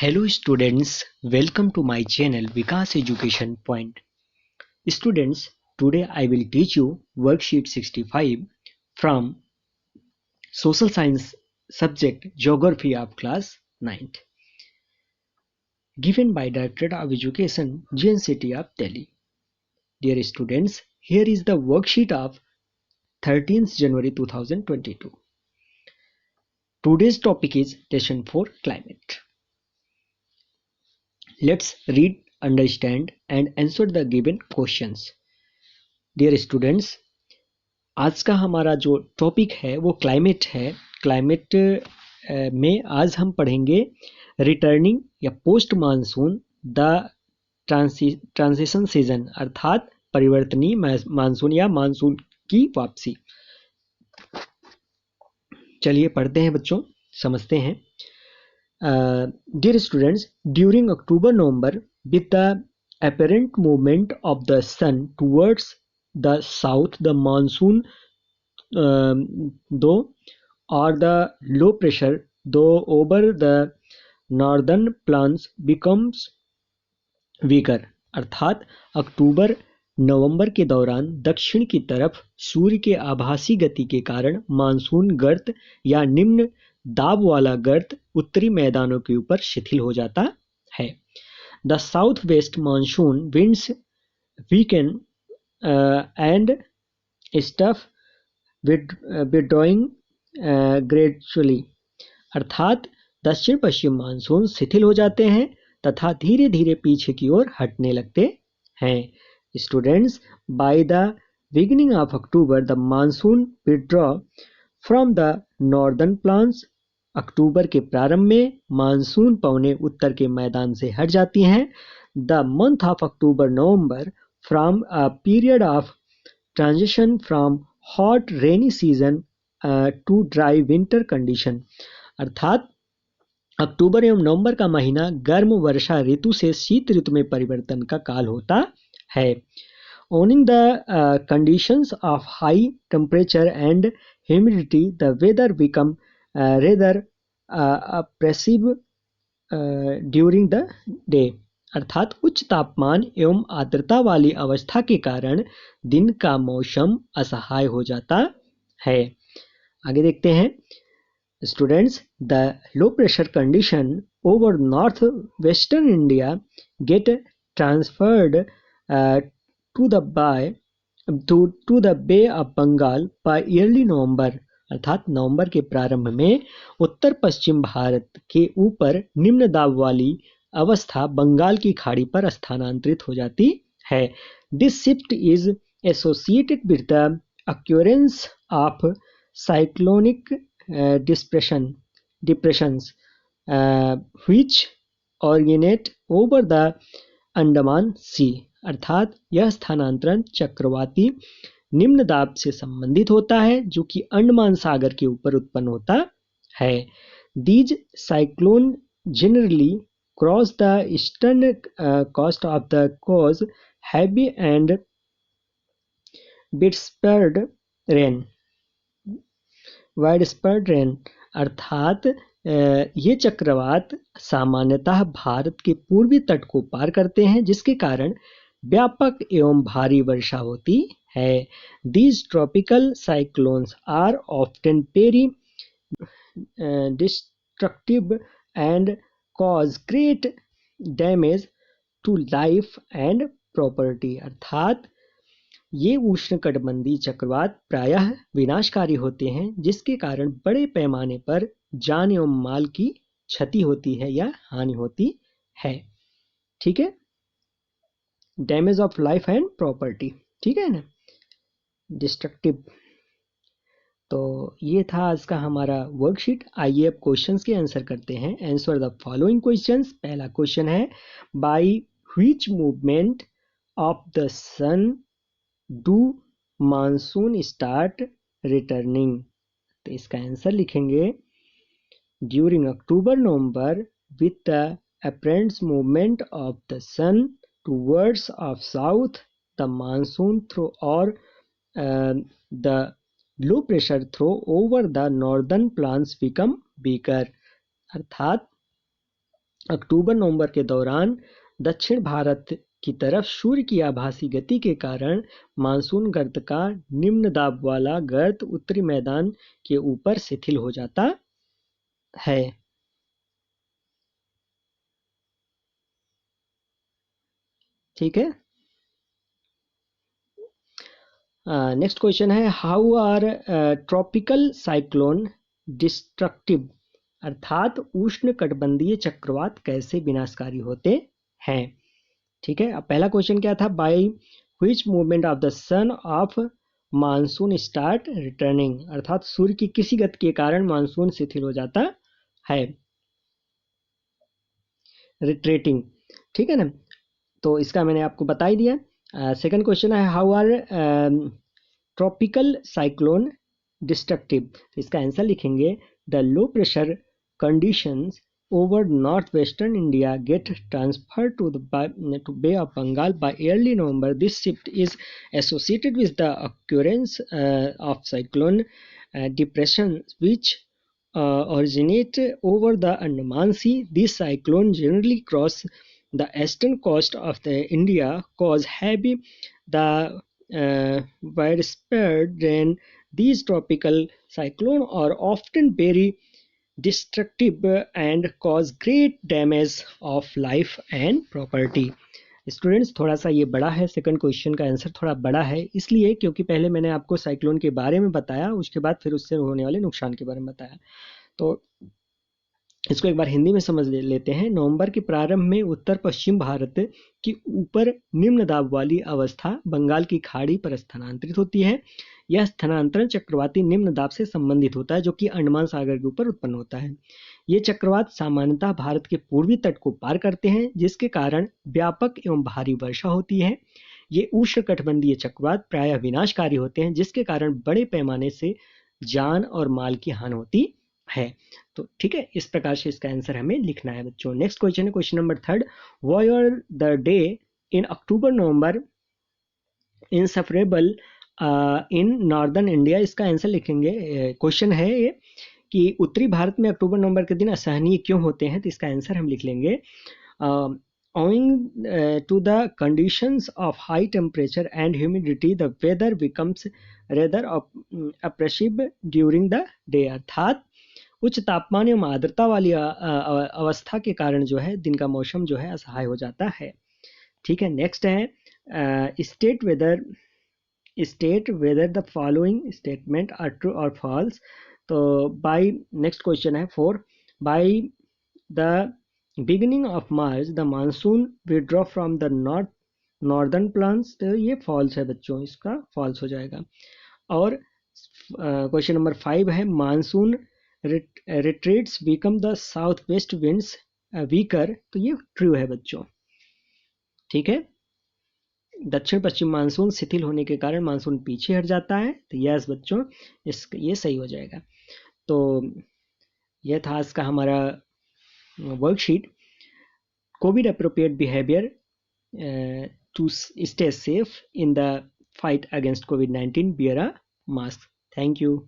Hello students, welcome to my channel Vikas Education Point. Students, today I will teach you worksheet 65 from Social Science subject Geography of class 9th, given by Directorate of Education, GNCT of Delhi. Dear students, here is the worksheet of 13th January 2022. Today's topic is Lesson 4 Climate. Let's read, understand and answer the given questions. Dear students, आज का हमारा जो topic है वो climate है। Climate में आज हम पढ़ेंगे रिटर्निंग या post monsoon the transition season, अर्थात परिवर्तनीय मानसून या मानसून की वापसी। चलिए पढ़ते हैं बच्चों, समझते हैं। Dear students, during October November with the apparent movement of the sun towards the south, the monsoon though or the low pressure though over the northern plains becomes weaker। अर्थात अक्टूबर नवंबर के दौरान दक्षिण की तरफ सूर्य के आभासी गति के कारण मानसून गर्त या निम्न दाब वाला गर्त उत्तरी मैदानों के ऊपर शिथिल हो जाता है। The southwest monsoon winds weaken and stuff withdrawing gradually। अर्थात दक्षिण पश्चिम मानसून शिथिल हो जाते हैं तथा धीरे धीरे पीछे की ओर हटने लगते हैं। Students, by the beginning of October the monsoon withdraw from the northern plans. अक्टूबर के प्रारंभ में मानसून पवनें उत्तर के मैदान से हट जाती हैं। The month of October November from a period of transition from hot rainy season two dry winter condition. अर्थात अक्टूबर एवं नवंबर का महीना गर्म वर्षा ऋतु से शीत ऋतु में परिवर्तन का काल होता है। Owning the conditions of high temperature and humidity, the weather become rather oppressive during the day। अर्थात उच्च तापमान एवं आर्द्रता वाली अवस्था के कारण दिन का मौसम असहाय हो जाता है। आगे देखते हैं students, the low pressure condition over north western India get transferred to the Bay of Bengal by early November। अर्थात नवंबर के प्रारंभ में उत्तर पश्चिम भारत के ऊपर निम्न दाब वाली अवस्था बंगाल की खाड़ी पर स्थानांतरित हो जाती है। This shift is associated with the occurrence of cyclonic depressions which originate over the Andaman sea. अर्थात यह स्थानांतरण चक्रवाती निम्न दाब से संबंधित होता है जो कि अंडमान सागर के ऊपर उत्पन्न होता है। These cyclone generally cross the eastern coast of the coast heavy and widespread rain. अर्थात ये चक्रवात सामान्यतः भारत के पूर्वी तट को पार करते हैं जिसके कारण व्यापक एवं भारी वर्षा होती है। These tropical cyclones are often very destructive and cause great damage to life and property। अर्थात ये उष्णकटिबंधीय चक्रवात प्रायः विनाशकारी होते हैं जिसके कारण बड़े पैमाने पर जान एवं माल की क्षति होती है या हानि होती है। ठीक है, damage of life and property, ठीक है ना, डिस्ट्रक्टिव। तो ये था आज का हमारा वर्कशीट। आइए अब क्वेश्चंस के आंसर करते हैं। Answer the following questions. पहला क्वेश्चन है, by which movement of the sun do monsoon start returning. तो इसका आंसर लिखेंगे, during October November with the apparent movement of the sun towards of south, the monsoon through or the low pressure throw over the northern plains become weaker। अर्थात अक्टूबर नवंबर के दौरान दक्षिण भारत की तरफ सूर्य की आभासी गति के कारण मानसून गर्त का निम्न दाब वाला गर्त उत्तरी मैदान के ऊपर शिथिल हो जाता है। ठीक है। नेक्स्ट क्वेश्चन है, how are tropical cyclone destructive, अर्थात उष्ण कटिबंधीय चक्रवात कैसे विनाशकारी होते हैं। ठीक है। अब पहला क्वेश्चन क्या था, bye which movement of the son of monsoon start returning, अर्थात सूर्य की किसी गति के कारण मानसून शिथिल हो जाता है, रिट्रेटिंग। ठीक है ना, तो इसका मैंने आपको बता ही दिया। सेकंड क्वेश्चन है, how are tropical cyclone destructive, तो इसका आंसर लिखेंगे, the low pressure conditions over northwestern India get transferred to to Bay of Bengal by early November. This shift is associated with the occurrence of cyclone depressions which originate over the Andaman Sea. These cyclones generally cross the eastern coast of the India, cause heavy the widespread rain. These tropical cyclones are often very destructive and cause great damage of life and property. Students थोड़ा सा ये बड़ा है, second question का answer थोड़ा बड़ा है, इसलिए क्योंकि पहले मैंने आपको साइक्लोन के बारे में बताया, उसके बाद फिर उससे होने वाले नुकसान के बारे में बताया। तो इसको एक बार हिंदी में समझ लेते हैं। नवंबर के प्रारंभ में उत्तर पश्चिम भारत की ऊपर निम्न दाब वाली अवस्था बंगाल की खाड़ी पर स्थानांतरित होती है। यह स्थानांतरण चक्रवाती निम्न दाब से संबंधित होता है जो कि अंडमान सागर के ऊपर उत्पन्न होता है। ये चक्रवात सामान्यतः भारत के पूर्वी तट को पार करते हैं, जिसके कारण व्यापक एवं भारी वर्षा होती है। ये उष्णकटिबंधीय चक्रवात प्रायः विनाशकारी होते हैं, जिसके कारण बड़े पैमाने से जान और माल की हानि होती है। तो ठीक है, इस प्रकार से इसका आंसर हमें लिखना है बच्चों। नेक्स्ट क्वेश्चन है question number third, why are the day in October November insufferable in northern India, इसका आंसर लिखेंगे। क्वेश्चन है ये कि उत्तरी भारत में अक्टूबर नवंबर के दिन असहनीय क्यों होते हैं, तो इसका आंसर हम लिख लेंगे, owing to the conditions of high temperature and humidity the weather becomes rather oppressive during the day, अर्थात उच्च तापमान एवं आर्द्रता वाली अवस्था के कारण जो है दिन का मौसम जो है असहाय हो जाता है। ठीक है। नेक्स्ट है state whether the following statement are true और फॉल्स। तो बाय नेक्स्ट क्वेश्चन है 4, by the beginning of March the monsoon withdraw from the northern plains, तो ये फॉल्स है बच्चों, इसका फॉल्स हो जाएगा। और क्वेश्चन नंबर 5 है, monsoon retreats become the southwest winds weaker, तो ये ट्रू है बच्चों। ठीक है, दक्षिण पश्चिम मानसून शिथिल होने के कारण मानसून पीछे हट जाता है, तो यस बच्चों ये सही हो जाएगा। तो यह था आज का हमारा worksheet, COVID appropriate behaviour to stay safe in the fight against COVID-19, wear a mask. Thank you.